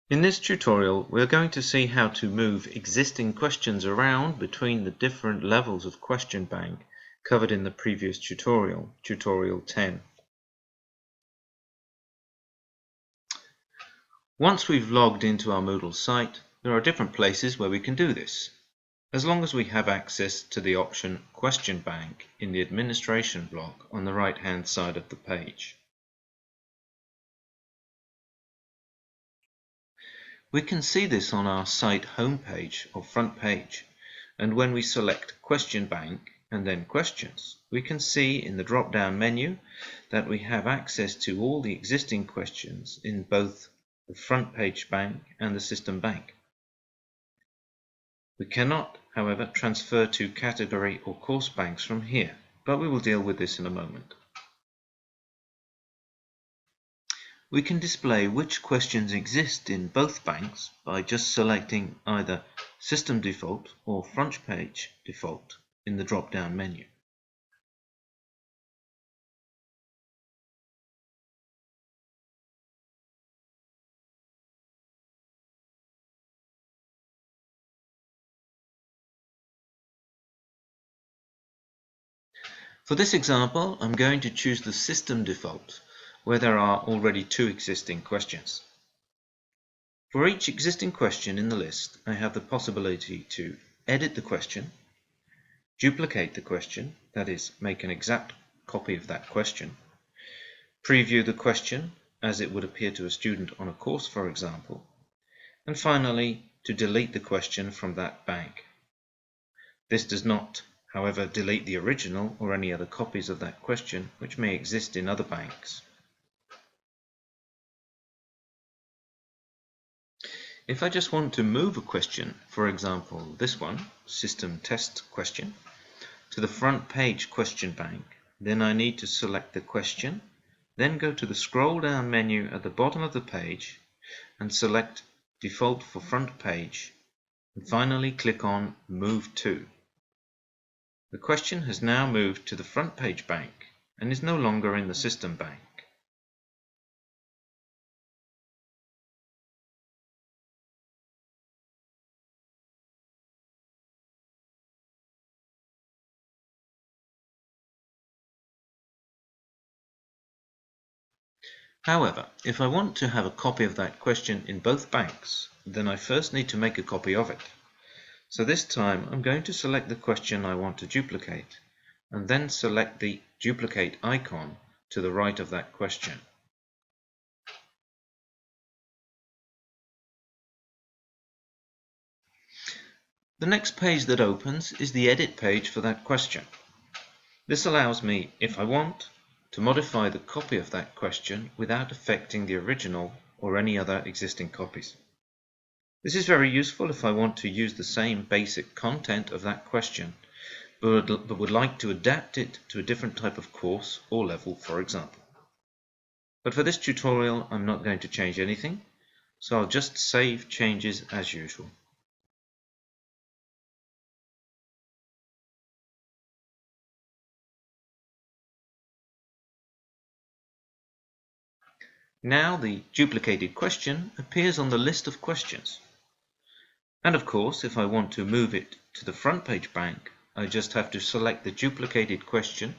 In this tutorial, we're going to see how to move existing questions around between the different levels of question bank covered in the previous tutorial, tutorial 10. Once we've logged into our Moodle site, there are different places where we can do this, as long as we have access to the option Question Bank in the administration block on the right-hand side of the page. We can see this on our site homepage or front page, and when we select Question Bank and then Questions, we can see in the drop-down menu that we have access to all the existing questions in both the front page bank and the system bank. We cannot, however, transfer to category or course banks from here, but we will deal with this in a moment. We can display which questions exist in both banks by just selecting either System Default or Front Page Default in the drop-down menu. For this example, I'm going to choose the System Default, where there are already two existing questions. For each existing question in the list, I have the possibility to edit the question, duplicate the question, that is, make an exact copy of that question, preview the question as it would appear to a student on a course, for example, and finally, to delete the question from that bank. This does not, however, delete the original or any other copies of that question which may exist in other banks. If I just want to move a question, for example this one, System Test Question, to the front page question bank, then I need to select the question, then go to the scroll down menu at the bottom of the page and select Default for Front Page, and finally click on Move To. The question has now moved to the front page bank and is no longer in the system bank. However, if I want to have a copy of that question in both banks, then I first need to make a copy of it. So this time I'm going to select the question I want to duplicate, and then select the duplicate icon to the right of that question. The next page that opens is the edit page for that question. This allows me, if I want, to modify the copy of that question without affecting the original or any other existing copies. This is very useful if I want to use the same basic content of that question, but would like to adapt it to a different type of course or level, for example. But for this tutorial, I'm not going to change anything, so I'll just save changes as usual. Now the duplicated question appears on the list of questions. And of course, if I want to move it to the front page bank, I just have to select the duplicated question,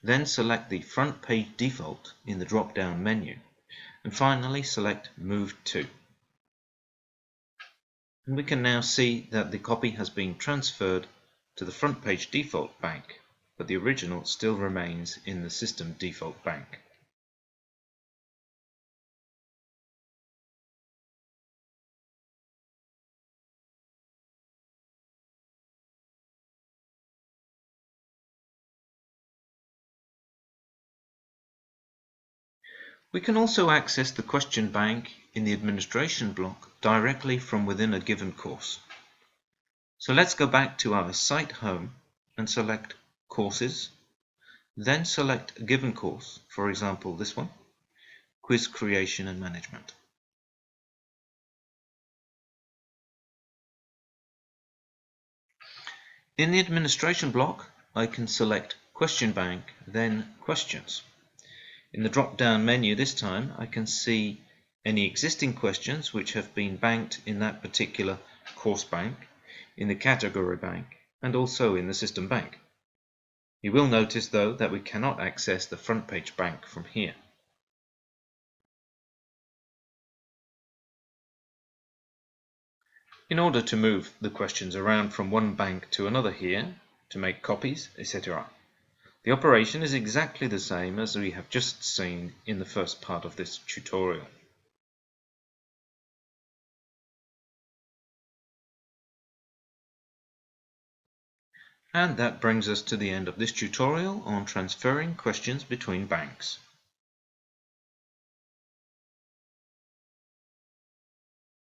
then select the front page default in the drop-down menu, and finally select Move To. And we can now see that the copy has been transferred to the front page default bank, but the original still remains in the system default bank. We can also access the question bank in the administration block directly from within a given course. So let's go back to our site home and select Courses, then select a given course, for example this one, Quiz Creation and Management. In the administration block, I can select Question Bank, then Questions. In the drop-down menu this time, I can see any existing questions which have been banked in that particular course bank, in the category bank, and also in the system bank. You will notice though that we cannot access the front page bank from here. In order to move the questions around from one bank to another here, to make copies, etc., the operation is exactly the same as we have just seen in the first part of this tutorial. And that brings us to the end of this tutorial on transferring questions between banks.